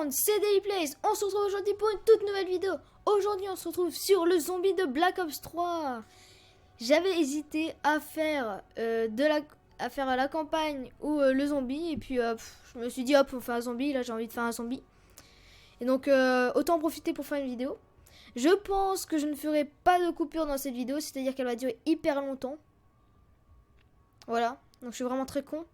monde, c'est Dailyplays. On se retrouve aujourd'hui pour une toute nouvelle vidéo. Aujourd'hui, on se retrouve sur le zombie de Black Ops 3. J'avais hésité à faire la campagne ou le zombie. Et puis, je me suis dit, hop, on fait un zombie. Là, j'ai envie de faire un zombie. Et donc, autant en profiter pour faire une vidéo. Je pense que je ne ferai pas de coupure dans cette vidéo. C'est-à-dire qu'elle va durer hyper longtemps. Voilà. Donc, je suis vraiment très con.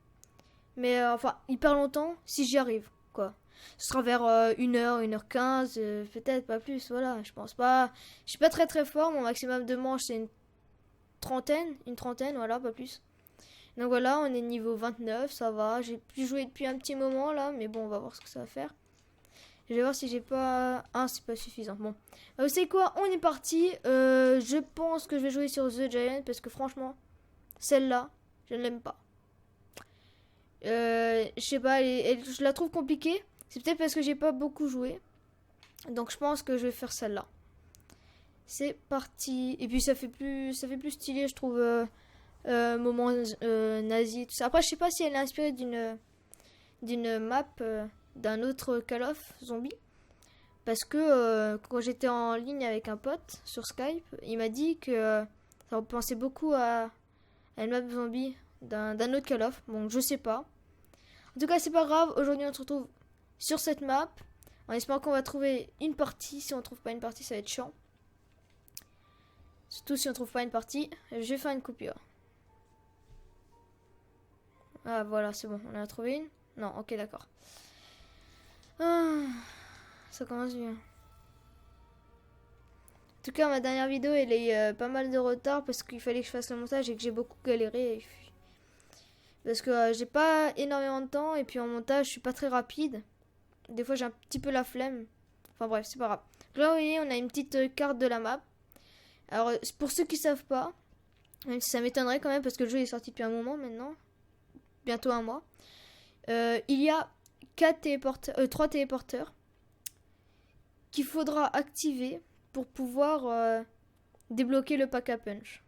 Mais, enfin, hyper longtemps si j'y arrive, quoi. Ce sera vers 1h, 1h15, peut-être pas plus, voilà, je pense pas. Je suis pas très très fort, mon maximum de manches c'est une trentaine, voilà, pas plus. Donc voilà, on est niveau 29, ça va. J'ai plus joué depuis un petit moment là, mais bon, on va voir ce que ça va faire. Je vais voir si j'ai pas... Ah, c'est pas suffisant, bon. Vous savez quoi, on est parti. Je pense que je vais jouer sur The Giant parce que franchement, celle-là, je ne l'aime pas. Je sais pas, je la trouve compliquée. C'est peut-être parce que j'ai pas beaucoup joué. Donc je pense que je vais faire celle-là. C'est parti. Et puis ça fait plus stylé, je trouve, moment nazi, tout ça. Après, je sais pas si elle est inspirée d'une map d'un autre Call of Zombie. Parce que quand j'étais en ligne avec un pote sur Skype, il m'a dit que ça pensait beaucoup à une map zombie d'un autre Call of. Bon, je sais pas. En tout cas, c'est pas grave. Aujourd'hui, on se retrouve sur cette map, en espérant qu'on va trouver une partie. Si on trouve pas une partie, ça va être chiant. Surtout si on trouve pas une partie. Je vais faire une coupure. Ah voilà, c'est bon, on en a trouvé une. Non, ok, d'accord. Ah, ça commence bien. En tout cas, ma dernière vidéo, elle est pas mal de retard parce qu'il fallait que je fasse le montage et que j'ai beaucoup galéré. Parce que j'ai pas énormément de temps et puis en montage, je suis pas très rapide. Des fois, j'ai un petit peu la flemme. Enfin bref, c'est pas grave. Là, vous voyez, on a une petite carte de la map. Alors, pour ceux qui savent pas, même si ça m'étonnerait quand même parce que le jeu est sorti depuis un moment maintenant, bientôt un mois, il y a 3 téléporteurs qu'il faudra activer pour pouvoir débloquer le pack à punch.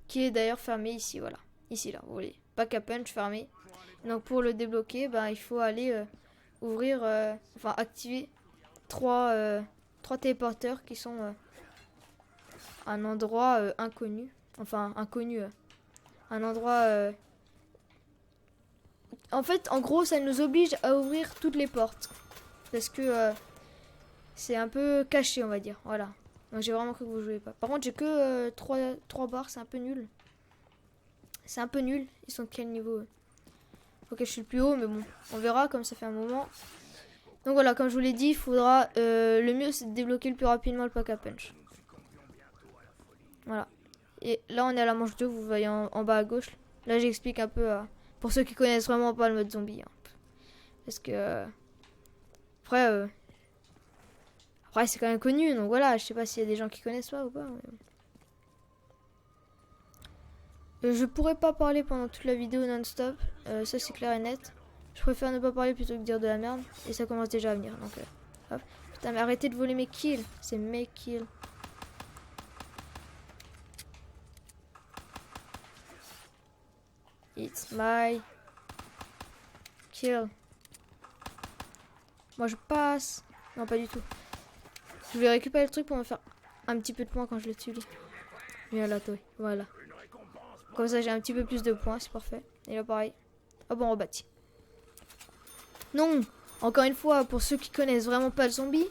Qui est d'ailleurs fermé ici, voilà. Ici, là, vous voyez. Pack à punch fermé. Donc, pour le débloquer, il faut aller... ouvrir, enfin activer 3 téléporteurs qui sont à un endroit inconnu. Enfin, inconnu. Un endroit... En fait, en gros, ça nous oblige à ouvrir toutes les portes. Parce que c'est un peu caché, on va dire. Voilà. Donc j'ai vraiment cru que vous jouez pas. Par contre, j'ai que 3 barres, c'est un peu nul. C'est un peu nul. Ils sont de quel niveau Ok, je suis le plus haut, mais bon, on verra comme ça fait un moment. Donc voilà, comme je vous l'ai dit, il faudra... le mieux, c'est de débloquer le plus rapidement le pack à punch. Voilà. Et là, on est à la manche 2, vous voyez en bas à gauche. Là, j'explique un peu pour ceux qui connaissent vraiment pas le mode zombie. Hein. Parce que... Après, c'est quand même connu, donc voilà, je sais pas s'il y a des gens qui connaissent pas ou pas. Je pourrais pas parler pendant toute la vidéo non-stop, ça c'est clair et net. Je préfère ne pas parler plutôt que dire de la merde. Et ça commence déjà à venir. Donc, hop. Putain, mais arrêtez de voler mes kills. C'est mes kills. It's my kill. Moi je passe. Non, pas du tout. Je vais récupérer le truc pour me faire un petit peu de points quand je le tue. Viens là, toi. Voilà. Comme ça, j'ai un petit peu plus de points. C'est parfait. Et là, pareil. Hop, on rebâtit. Non, encore une fois, pour ceux qui connaissent vraiment pas le zombie,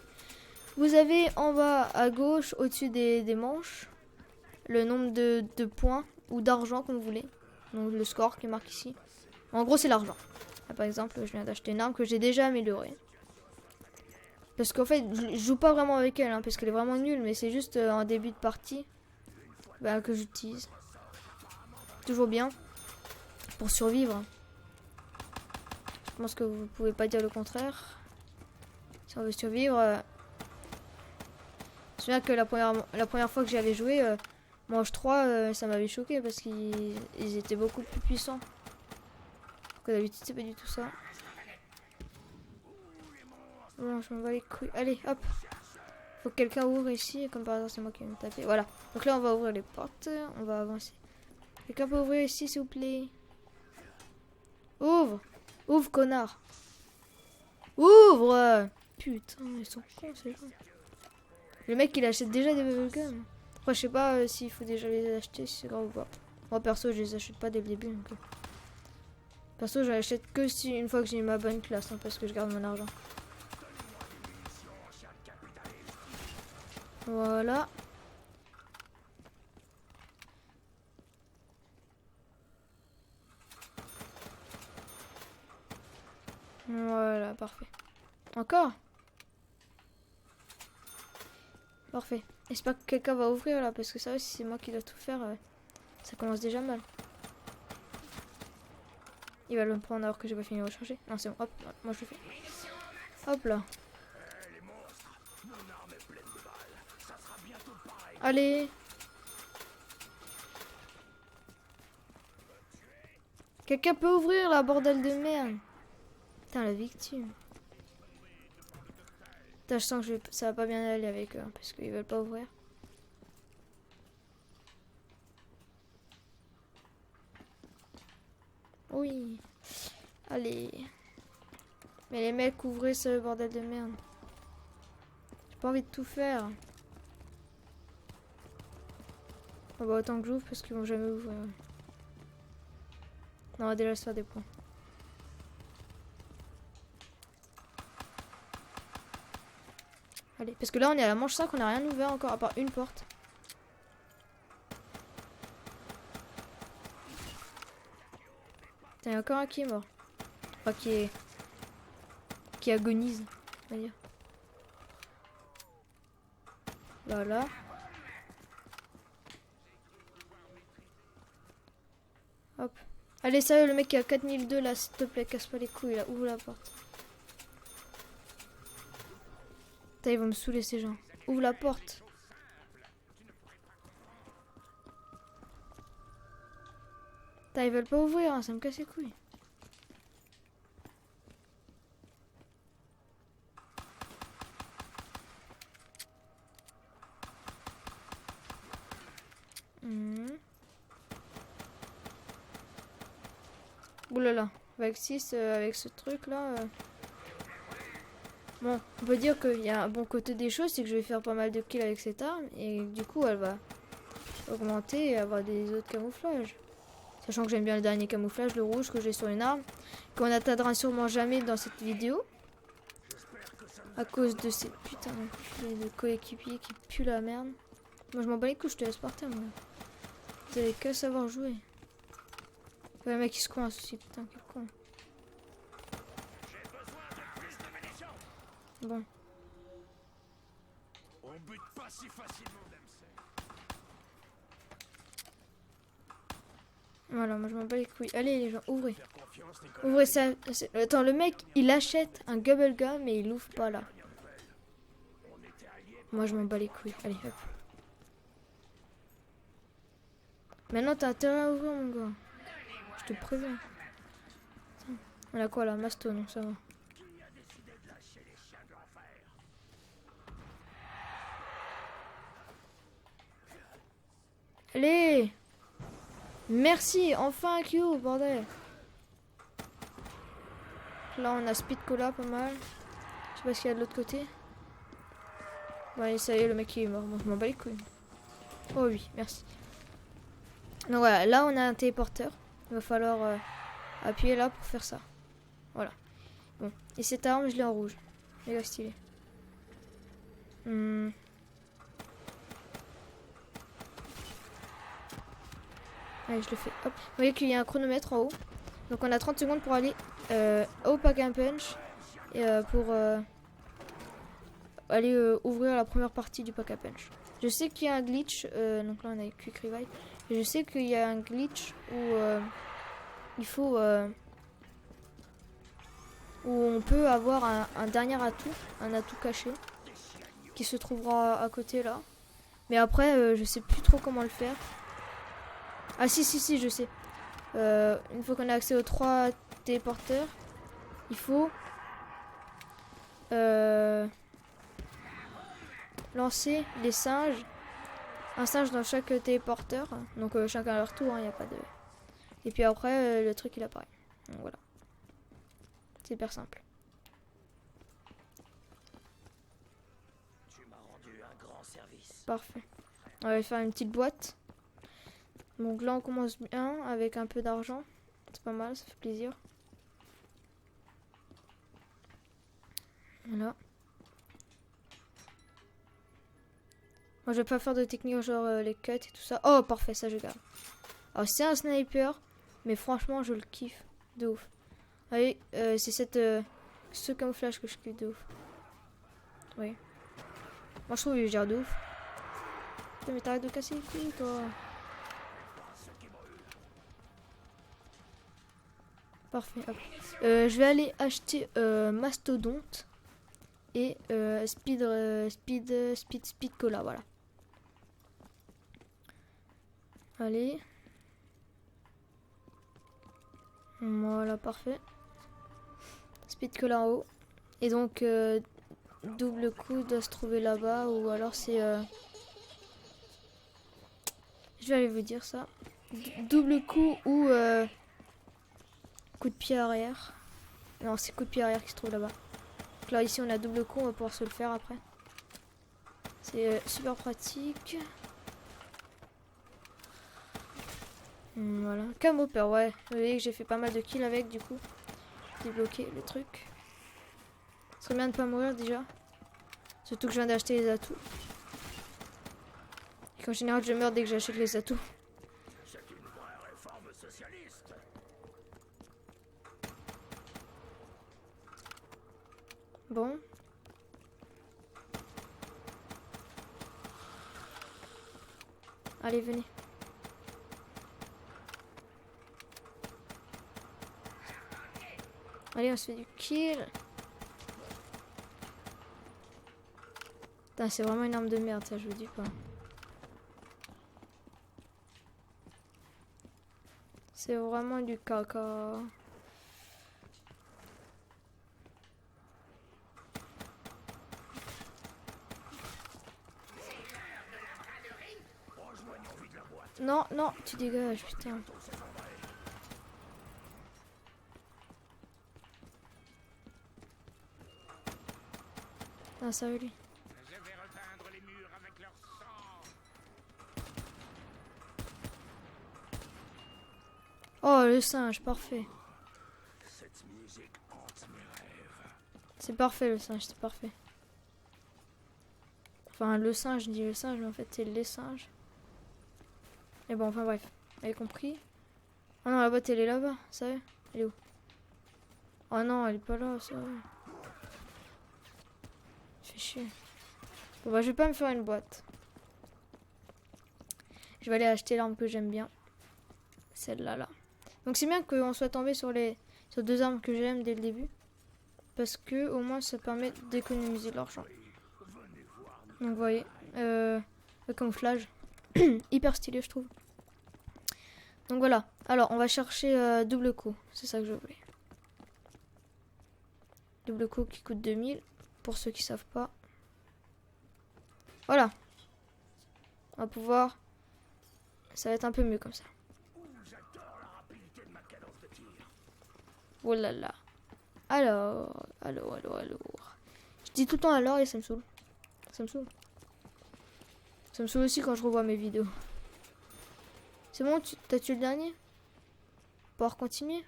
vous avez en bas à gauche, au-dessus des manches, le nombre de points ou d'argent comme vous voulez. Donc le score qui est marqué ici. En gros, c'est l'argent. Par exemple, je viens d'acheter une arme que j'ai déjà améliorée. Parce qu'en fait, je joue pas vraiment avec elle, parce qu'elle est vraiment nulle, mais c'est juste en début de partie que j'utilise. Toujours bien pour survivre. Je pense que vous pouvez pas dire le contraire. Si on veut survivre. Je me souviens que la première fois que j'y avais joué, manche 3, ça m'avait choqué parce qu'ils étaient beaucoup plus puissants. Que d'habitude, c'est pas du tout ça. Bon, je m'en bats les couilles. Allez, hop. Faut que quelqu'un ouvre ici. Comme par hasard, c'est moi qui vais me taper. Voilà. Donc là, on va ouvrir les portes. On va avancer. Quelqu'un peut ouvrir ici, s'il vous plaît. Ouvre. Ouvre, connard. Ouvre. putain, ils sont cons ces gens. Le mec il achète déjà des bubblegum. Après je sais pas s'il faut déjà les acheter, si c'est grave ou pas. Moi perso je les achète pas dès le début donc. Perso je l'achète que si une fois que j'ai ma bonne classe, hein, parce que je garde mon argent. Voilà. Voilà, parfait. Encore? Parfait. J'espère que quelqu'un va ouvrir là, parce que ça, si c'est moi qui dois tout faire, ça commence déjà mal. Il va le prendre alors que j'ai pas fini de recharger. Non, c'est bon. Hop, moi je le fais. Hop là. Allez. Quelqu'un peut ouvrir la bordel de merde. Putain, la victime. Putain, je sens que ça va pas bien aller avec eux, hein, parce qu'ils veulent pas ouvrir. Oui. Allez. Mais les mecs, ouvrez ce bordel de merde. J'ai pas envie de tout faire. Oh bah autant que j'ouvre parce qu'ils vont jamais ouvrir. Non, on va déjà se faire des points. Allez, parce que là on est à la manche 5, on n'a rien ouvert encore à part une porte. Putain, il y a encore un qui est mort. Enfin, qui agonise, on va dire. Voilà. Hop. Allez, sérieux, le mec qui a 4002 là, s'il te plaît, casse pas les couilles là, ouvre la porte. Putain, ils vont me saouler ces gens. Ouvre la porte. Putain, ils veulent pas ouvrir, hein, ça me casse les couilles. Oulala, avec 6, avec ce truc là. Bon, on peut dire qu'il y a un bon côté des choses, c'est que je vais faire pas mal de kills avec cette arme. Et du coup, elle va augmenter et avoir des autres camouflages. Sachant que j'aime bien le dernier camouflage, le rouge que j'ai sur une arme. Qu'on n'atteindra sûrement jamais dans cette vidéo. À cause de ces putains de coéquipiers qui puent la merde. Moi je m'en bats les couilles, je te laisse par terre, moi. Vous avez qu'à savoir jouer. Ouais, le mec il se coince aussi, putain, quel con. Bon. On bute pas si facilement, Voilà, moi je m'en bats les couilles. Allez les gens, ouvrez. Ouvrez ça. Attends, le mec il achète un bubblegum et il l'ouvre pas là. Moi je m'en bats les couilles. Allez, hop. Maintenant t'as intérêt à ouvrir mon gars. Je te préviens. On a quoi là? Masto, non, ça va. Allez! Merci, enfin un Q, bordel. Là on a Speed Cola pas mal. Je sais pas ce qu'il y a de l'autre côté. Ouais, ça y est, le mec il est mort. Moi je m'en bats les couilles. Oh oui, merci. Donc voilà, là on a un téléporteur. Il va falloir appuyer là pour faire ça. Voilà. Bon, et cette arme je l'ai en rouge. Méga stylé. Allez, je le fais. Hop. Vous voyez qu'il y a un chronomètre en haut. Donc on a 30 secondes pour aller au pack and punch. Et pour aller ouvrir la première partie du pack and punch. Je sais qu'il y a un glitch. Donc là on a Quick Revive. Et je sais qu'il y a un glitch où il faut... où on peut avoir un dernier atout. Un atout caché. Qui se trouvera à côté là. Mais après je sais plus trop comment le faire. Ah si je sais. Une fois qu'on a accès aux 3 téléporteurs, il faut lancer les singes. Un singe dans chaque téléporteur. Donc chacun à leur tour, il n'y a pas de... Et puis après le truc il apparaît. Donc voilà. C'est hyper simple. rendu un grand service. Parfait. On va faire une petite boîte. Donc là, on commence bien avec un peu d'argent. C'est pas mal, ça fait plaisir. Voilà. Moi, je vais pas faire de technique genre les cuts et tout ça. Oh, parfait, ça je garde. Alors, c'est un sniper, mais franchement, je le kiffe de ouf. Allez, c'est ce camouflage que je kiffe de ouf. Oui. Moi, je trouve qu'il gère de ouf. Putain, mais t'arrêtes de casser les couilles, toi. Parfait. Hop. Je vais aller acheter Mastodonte et Speed Cola, voilà. Allez. Voilà, parfait. Speed Cola en haut. Et donc, double coup doit se trouver là-bas. Ou alors c'est... Je vais aller vous dire ça. Double coup ou... coup de pied arrière. Non, c'est coup de pied arrière qui se trouve là-bas. Donc là, ici, on a double coup. On va pouvoir se le faire après. C'est super pratique. Voilà. Camopper, ouais. Vous voyez que j'ai fait pas mal de kills avec, du coup. Débloquer le truc. Ce serait bien de pas mourir déjà. Surtout que je viens d'acheter les atouts. Et qu'en général, je meurs dès que j'achète les atouts. C'est une vraie réforme socialiste. Bon. Allez, venez. Allez, on se fait du kill. Putain, c'est vraiment une arme de merde, ça, je vous dis pas. C'est vraiment du caca. Non, non, tu dégages, putain. Ah, ça va lui. Je vais repeindre les murs avec leur sang. Oh, le singe, parfait. Cette musique hante mes rêves. C'est parfait, le singe, c'est parfait. Enfin, le singe, je dis le singe, mais en fait, c'est les singes. Et bon, enfin bref, vous avez compris. Oh non, la boîte, elle est là-bas, ça va. Elle est où? Oh non, elle est pas là, ça va. Fait chier. Bon bah, je vais pas me faire une boîte. Je vais aller acheter l'arme que j'aime bien. Celle-là, là. Donc c'est bien qu'on soit tombé sur deux armes que j'aime dès le début. Parce que au moins ça permet d'économiser de l'argent. Donc vous voyez, le camouflage. Hyper stylé, je trouve. Donc voilà. Alors on va chercher double coup. C'est ça que je voulais. Double coup qui coûte 2000. Pour ceux qui savent pas. Voilà. On va pouvoir... Ça va être un peu mieux comme ça. J'adore la rapidité de ma cadence de tir. Oh là là. Alors. Je dis tout le temps alors et ça me saoule. Ça me saoule. Ça me saoule aussi quand je revois mes vidéos. C'est bon, t'as tué le dernier? Pouvoir continuer?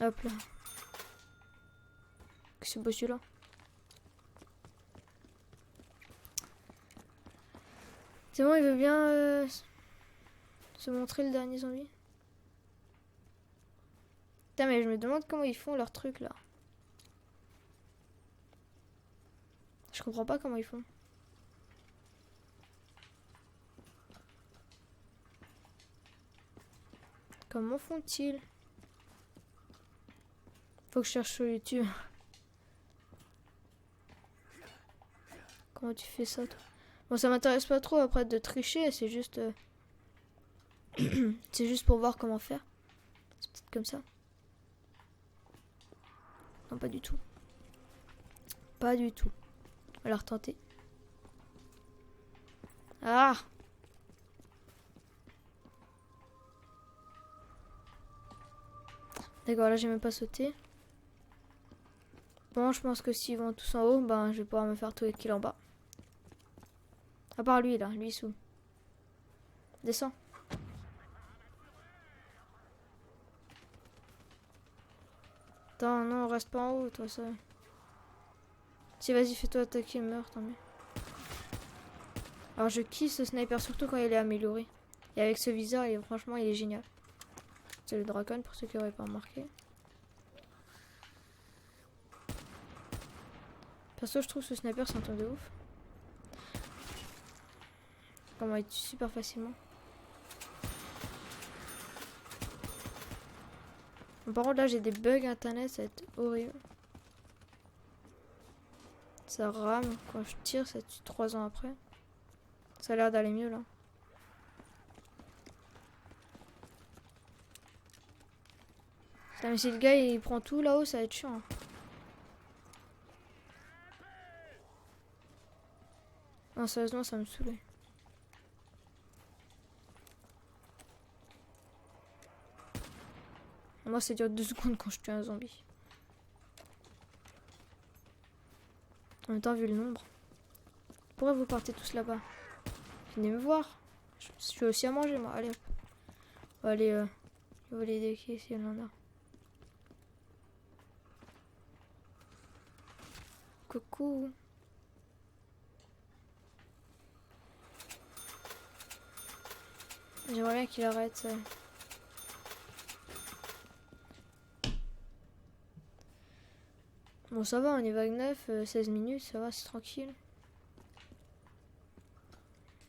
Hop là. Que c'est beau celui-là. C'est bon, il veut bien se montrer le dernier zombie. Putain, mais je me demande comment ils font leur truc là. Je comprends pas comment ils font. Comment font-ils? Faut que je cherche sur YouTube. Comment tu fais ça, toi? Bon, ça m'intéresse pas trop après de tricher, c'est juste... c'est juste pour voir comment faire. C'est peut-être comme ça. Non, pas du tout. Pas du tout. On va la retenter. Ah! D'accord, là j'ai même pas sauté. Bon, je pense que s'ils vont tous en haut, ben je vais pouvoir me faire tous les kills en bas. À part lui là, lui sous. Descends. Attends, non, reste pas en haut, toi, ça. Si, vas-y, fais-toi attaquer, meurs, tant mieux. Alors, je kiffe ce sniper, surtout quand il est amélioré. Et avec ce viseur, franchement, il est génial. C'est le Dragon, pour ceux qui n'auraient pas remarqué. Perso, je trouve ce sniper, c'est un truc de ouf. Comment il tue super facilement. Par contre, là, j'ai des bugs internet, ça va être horrible. Ça rame. Quand je tire, ça tue 3 ans après. Ça a l'air d'aller mieux, là. Ça, mais si le gars, il prend tout là-haut, ça va être chiant. Hein. Non, sérieusement, ça me saoulait. Moi, ça dure 2 secondes quand je tue un zombie. En même temps, vu le nombre. Pourquoi vous partez tous là-bas? Venez me voir. Je suis aussi à manger, moi. Allez, hop. On va aller voler des quais si on en a. Coucou. J'aimerais bien qu'il arrête ça. Bon, ça va, on est vague 9, 16 minutes, ça va, c'est tranquille.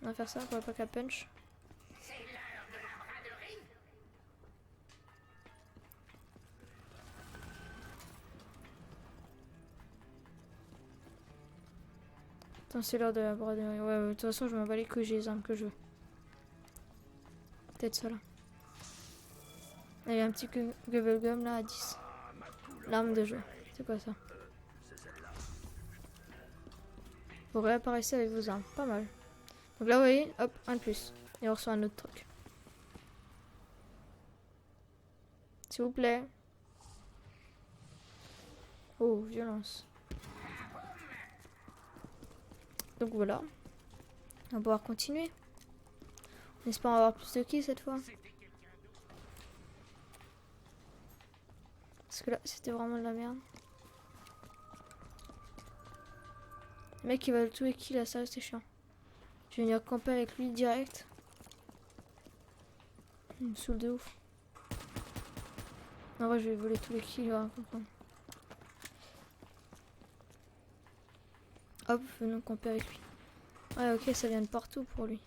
On va faire ça pour pas qu'à punch. Attends, c'est l'heure de la braderie. Ouais, de toute façon, je m'en bats les couilles, j'ai les armes que je veux. Peut-être ça là. Il y a un petit Gum là à 10. L'arme de jeu. C'est quoi ça? Vous réapparaissez avec vos armes. Pas mal. Donc là, vous voyez, hop, un de plus. Et on reçoit un autre truc. S'il vous plaît. Oh, violence. Donc voilà. On va pouvoir continuer. On espère avoir plus de kills cette fois. Parce que là, c'était vraiment de la merde. Le mec, il va tout kill là, ça c'est chiant. Je vais venir camper avec lui direct. Il me saoule de ouf. En vrai, je vais voler tous les kills, il va comprendre. Hop, venons camper avec lui. Ouais, ok, ça vient de partout pour lui.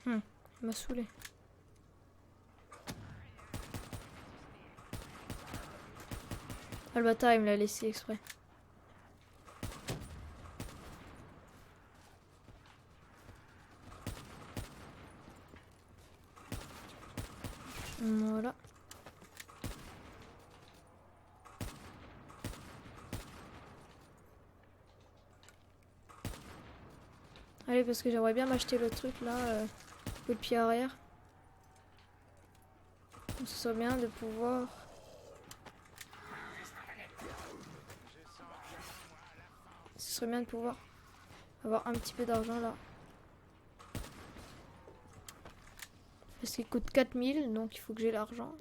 Il m'a saoulé. Ah, le bâtard, il me l'a laissé exprès. Voilà. Allez, parce que j'aimerais bien m'acheter le truc là, le pied arrière. Donc, ce serait bien de pouvoir... Ce serait bien de pouvoir avoir un petit peu d'argent là. Parce qu'il coûte 4000, donc il faut que j'ai l'argent.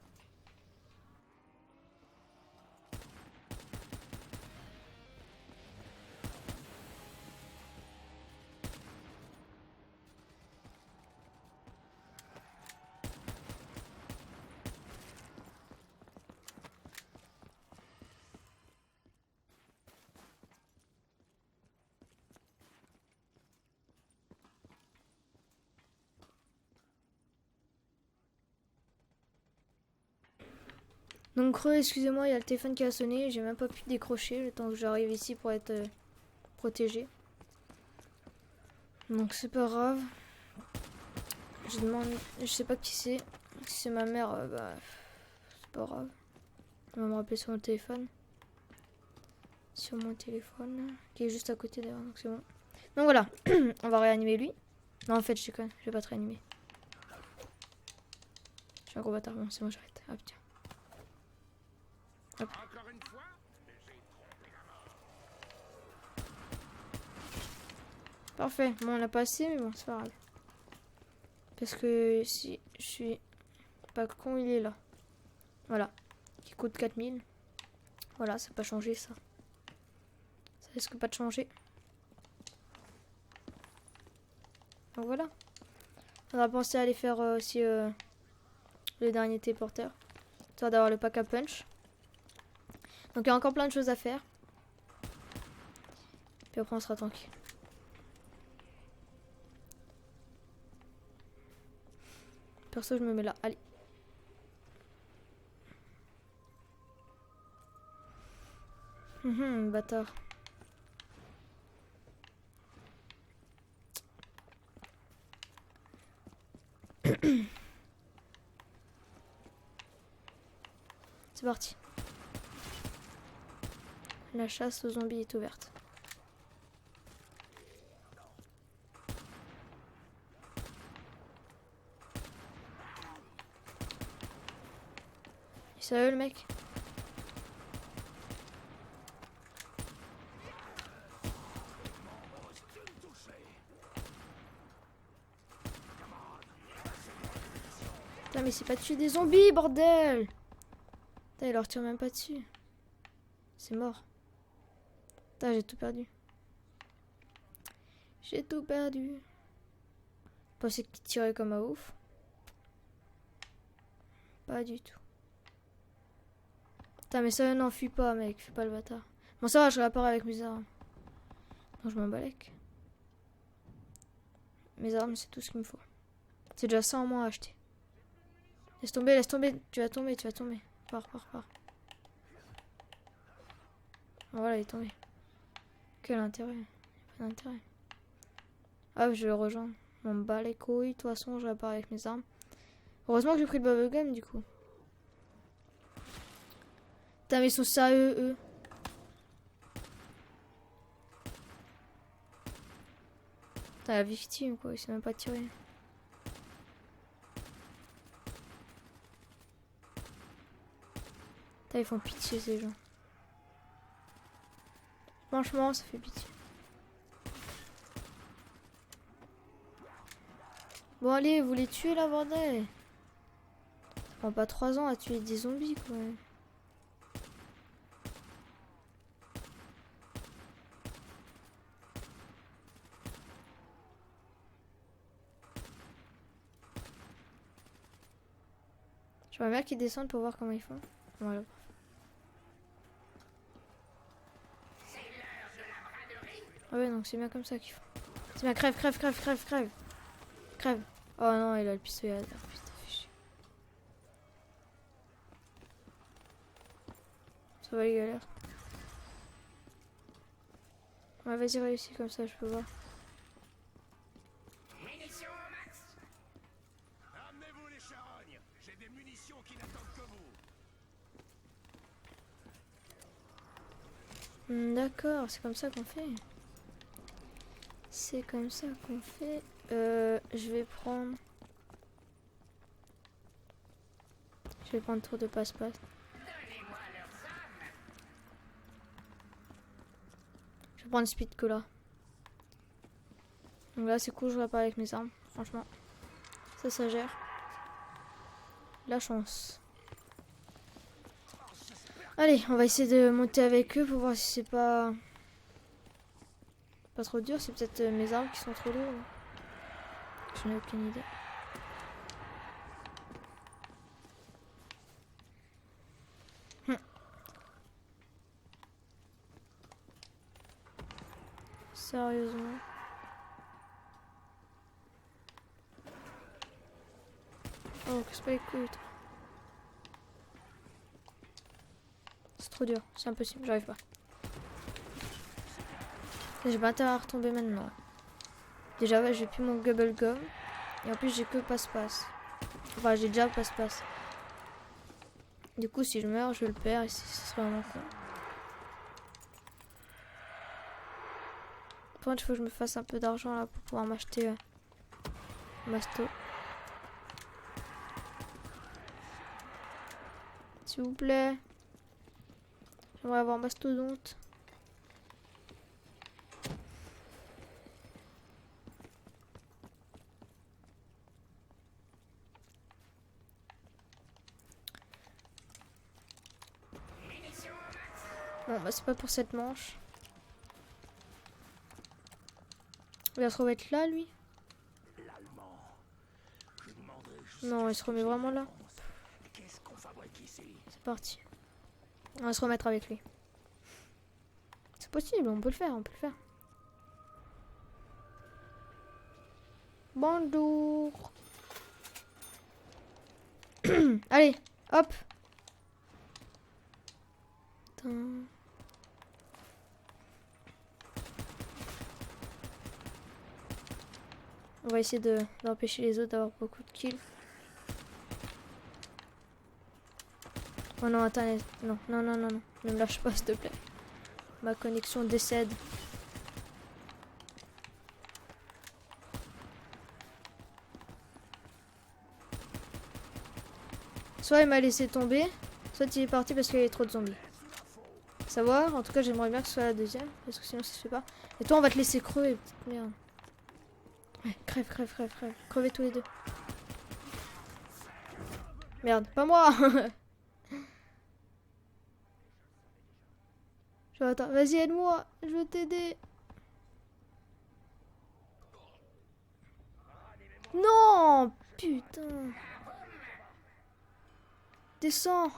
Donc excusez-moi, il y a le téléphone qui a sonné, j'ai même pas pu décrocher le temps que j'arrive ici pour être protégé. Donc c'est pas grave. Je demande, je sais pas qui c'est. Si c'est ma mère, bah c'est pas grave. On va me rappeler sur mon téléphone. Sur mon téléphone, qui est juste à côté d'ailleurs, donc c'est bon. Donc voilà, on va réanimer lui. Non en fait je déconne, je vais pas te réanimer. suis un gros bâtard. Bon, c'est bon, j'arrête. Hop, tiens. Hop. Encore une fois, j'ai trompé la mort. Parfait. Bon, on l'a pas assez, mais bon, c'est pas grave. Parce que si je suis pas con, il est là. Voilà. Qui coûte 4000. Voilà, ça n'a pas changé ça. Ça risque pas de changer. Donc voilà. On va penser à aller faire aussi le dernier téléporteur. Histoire d'avoir le pack à punch. Donc il y a encore plein de choses à faire. Puis après on sera tranquille. Perso je me mets là. Allez. Bâtard. C'est parti. La chasse aux zombies est ouverte. Il est sérieux le mec? Putain mais c'est pas tuer des zombies bordel! Putain il leur tire même pas dessus. C'est mort. Putain j'ai tout perdu. J'ai tout perdu. Je pensais qu'il tirait comme un ouf. Pas du tout. Putain mais ça n'en fuit pas mec, fuis pas le bâtard. Bon ça va je répare avec mes armes. Non je m'en balèque. Mes armes c'est tout ce qu'il me faut. C'est déjà ça en moins à acheter. Laisse tomber, tu vas tomber, tu vas tomber. Pars. Voilà, il est tombé. Quel intérêt? Pas d'intérêt. Ah, je vais le rejoindre. On me bat les couilles, de toute façon, je répare avec mes armes. Heureusement que j'ai pris le bubblegum du coup. Putain, mais ils sont sérieux, eux. Putain, la victime, quoi, il s'est même pas tiré. Putain, ils font pitié, ces gens. Franchement, ça fait pitié. Bon, allez, vous les tuez, là, bordel. Ça prend pas 3 ans à tuer des zombies, quoi. J'aimerais bien qu'ils descendent pour voir comment ils font. Voilà. Ah ouais, donc c'est bien comme ça qu'ils font. C'est bien, crève. Crève. Oh non, il a le pistolet à terre. Putain, fais chier. Ça va, les galères. Ouais, vas-y, réussis comme ça, je peux voir. Munitions au max. Amenez-vous les charognes. J'ai des munitions qui n'attendent que vous. D'accord, c'est comme ça qu'on fait. C'est comme ça qu'on fait. Je vais prendre tour de passe-passe. Je vais prendre speed cola. Donc là c'est cool, je répare avec mes armes. Franchement, ça gère. La chance. Allez, on va essayer de monter avec eux pour voir si c'est pas trop dur. C'est peut-être mes armes qui sont trop lourdes. Je n'ai aucune idée. Sérieusement. Oh, que c'est pas les couilles, toi. C'est trop dur, c'est impossible, j'arrive pas. J'ai pas intérêt à retomber maintenant. Déjà, ouais, j'ai plus mon Gubble Gum. Et en plus, j'ai que passe-passe. Enfin, j'ai déjà passe-passe. Du coup, si je meurs, je le perds et ce serait vraiment con. Par contre, il faut que je me fasse un peu d'argent là pour pouvoir m'acheter Masto. S'il vous plaît. J'aimerais avoir mastodonte. Bon, bah c'est pas pour cette manche. Il va se remettre là, lui. Non, il se remet vraiment là. C'est parti. On va se remettre avec lui. C'est possible, on peut le faire, on peut le faire. Bonjour. Allez, hop. Attends. On va essayer d'empêcher les autres d'avoir beaucoup de kills. Oh non, attends, non, non, non, non, non. Ne me lâche pas, s'il te plaît. Ma connexion décède. Soit il m'a laissé tomber, soit il est parti parce qu'il y avait trop de zombies. Savoir, en tout cas j'aimerais bien que ce soit la deuxième, parce que sinon ça se fait pas. Et toi on va te laisser crever, petite merde. Ouais, crève, crève, crève, crève. Crevez tous les deux. Merde, pas moi. Attends, vas-y aide-moi, je veux t'aider. Non, putain. Descends.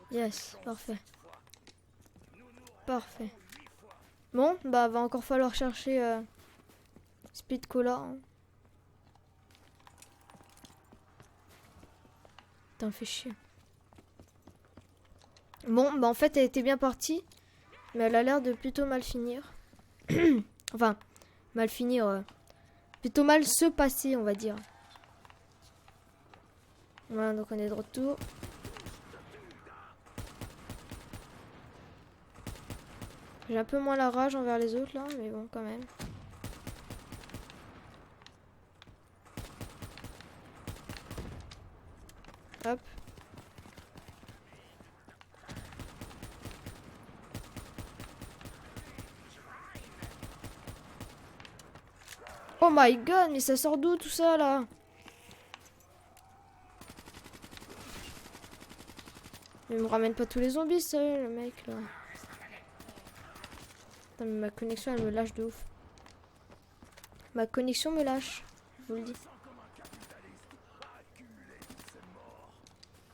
Yes, parfait. Parfait. Bon, bah va encore falloir chercher Speed Cola. Hein. Putain, fait chier. Bon, bah en fait elle était bien partie, mais elle a l'air de plutôt mal finir. Enfin, mal finir. Plutôt mal se passer, on va dire. Voilà, donc on est de retour. J'ai un peu moins la rage envers les autres là, mais bon, quand même. Hop. Oh my god, mais ça sort d'où tout ça là? Il me ramène pas tous les zombies, sérieux, le mec là. Putain, mais ma connexion elle me lâche de ouf. Ma connexion me lâche, je vous le dis.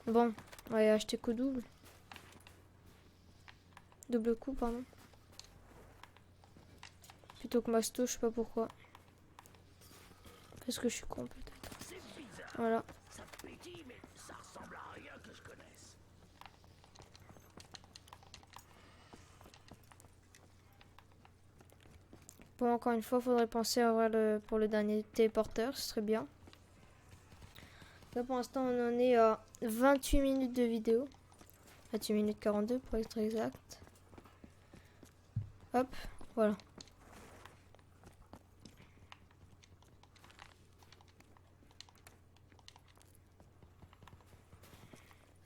Bon, on va acheter coup double. Double coup, pardon. Plutôt que Masto, je sais pas pourquoi. Parce que je suis con peut-être. Voilà. Bon, encore une fois, faudrait penser à avoir pour le dernier téléporteur, ce serait bien. Là pour l'instant on en est à 28 minutes de vidéo. 28 minutes 42 pour être exact. Hop, voilà.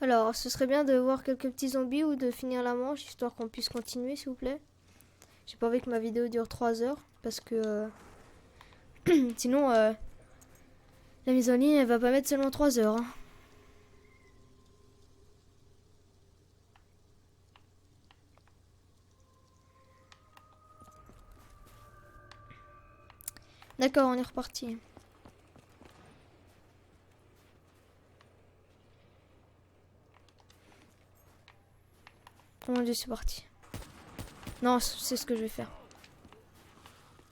Alors, ce serait bien de voir quelques petits zombies ou de finir la manche, histoire qu'on puisse continuer, s'il vous plaît. J'ai pas envie que ma vidéo dure 3 heures, parce que... sinon, la mise en ligne, elle va pas mettre seulement 3 heures. Hein. D'accord, on est reparti. Oh mon dieu, c'est parti. Non, c'est ce que je vais faire.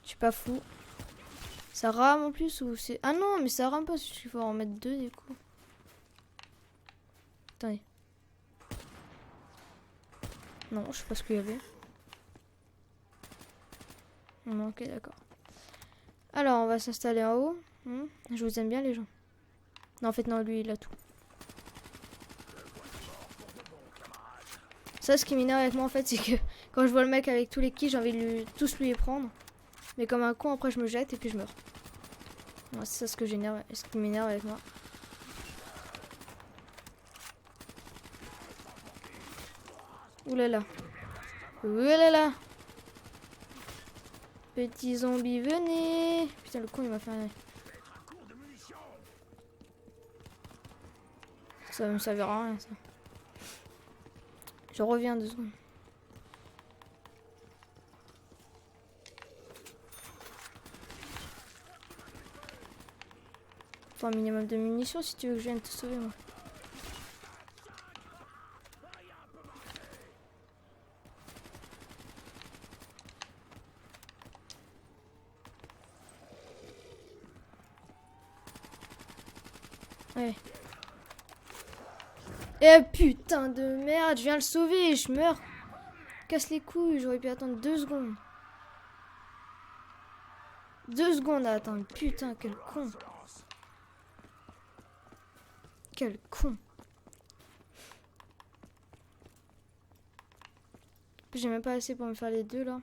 Je suis pas fou. Ça rame en plus ou c'est... Ah non, mais ça rame pas, il faut en mettre 2 du coup. Attendez. Non, je sais pas ce qu'il y avait. Non, ok, d'accord. Alors, on va s'installer en haut. Je vous aime bien les gens. Non, en fait, non, lui, il a tout. Ça, ce qui m'énerve avec moi, en fait, c'est que quand je vois le mec avec tous les kills, j'ai envie de tous lui les prendre. Mais comme un con, après, je me jette et puis je meurs. Ouais, c'est ça ce qui m'énerve avec moi. Ouh là là. Ouh là là. Petit zombie, venez. Putain, le con, il m'a fait un... Ça me servira à rien, ça. Je reviens 2 secondes. Faut un minimum de munitions si tu veux que je vienne te sauver, moi. Ouais. Eh putain de merde, je viens le sauver et je meurs. Casse les couilles, j'aurais pu attendre 2 secondes. 2 secondes à attendre, putain, quel con. Quel con. J'ai même pas assez pour me faire les 2 là.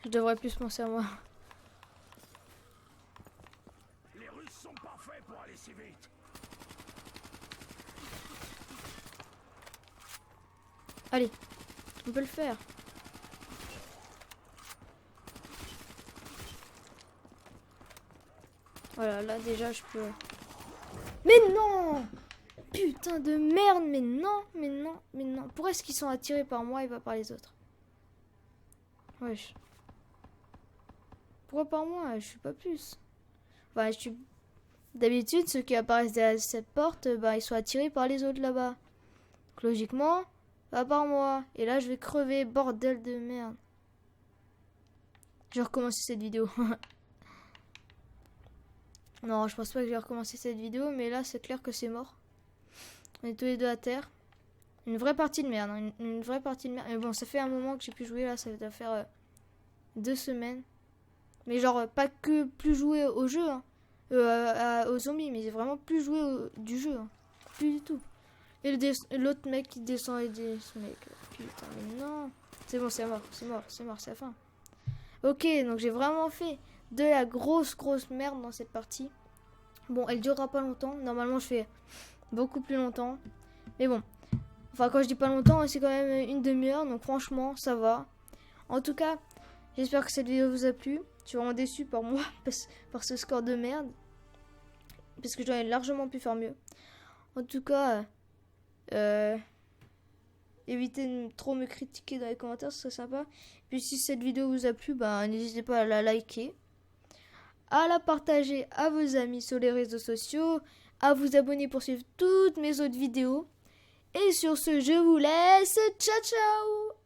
Je devrais plus penser à moi. Les Russes sont parfaits pour aller si vite. Allez, on peut le faire. Voilà, là déjà je peux... Mais non! Putain de merde, mais non, mais non, mais non. Pourquoi est-ce qu'ils sont attirés par moi et pas par les autres? Wesh. Pourquoi par moi? Je suis pas plus. Enfin, je suis... D'habitude, ceux qui apparaissent derrière cette porte, bah, ils sont attirés par les autres là-bas. Donc, logiquement, pas par moi. Et là, je vais crever, bordel de merde. Je vais recommencer cette vidéo. Non, je pense pas que je vais recommencer cette vidéo, mais là, c'est clair que c'est mort. On est tous les deux à terre. Une vraie partie de merde, hein, une vraie partie de merde. Mais bon, ça fait un moment que j'ai pu jouer, là, ça va faire 2 semaines. Mais genre, pas que plus jouer au jeu, hein, aux zombies, mais j'ai vraiment plus joué du jeu. Hein. Plus du tout. Et l'autre mec qui descend et dit, ce mec, putain, mais non. C'est bon, c'est mort, c'est mort, c'est mort, c'est la fin. Ok, donc j'ai vraiment fait de la grosse merde dans cette partie. Bon, elle durera pas longtemps. Normalement, je fais beaucoup plus longtemps. Mais bon, enfin, quand je dis pas longtemps, c'est quand même une demi-heure. Donc franchement, ça va. En tout cas, j'espère que cette vidéo vous a plu. Je suis vraiment déçu par moi, par ce score de merde. Parce que j'aurais largement pu faire mieux. En tout cas, évitez de trop me critiquer dans les commentaires, ce serait sympa. Puis si cette vidéo vous a plu, bah, n'hésitez pas à la liker, à la partager à vos amis sur les réseaux sociaux, à vous abonner pour suivre toutes mes autres vidéos. Et sur ce, je vous laisse. Ciao, ciao!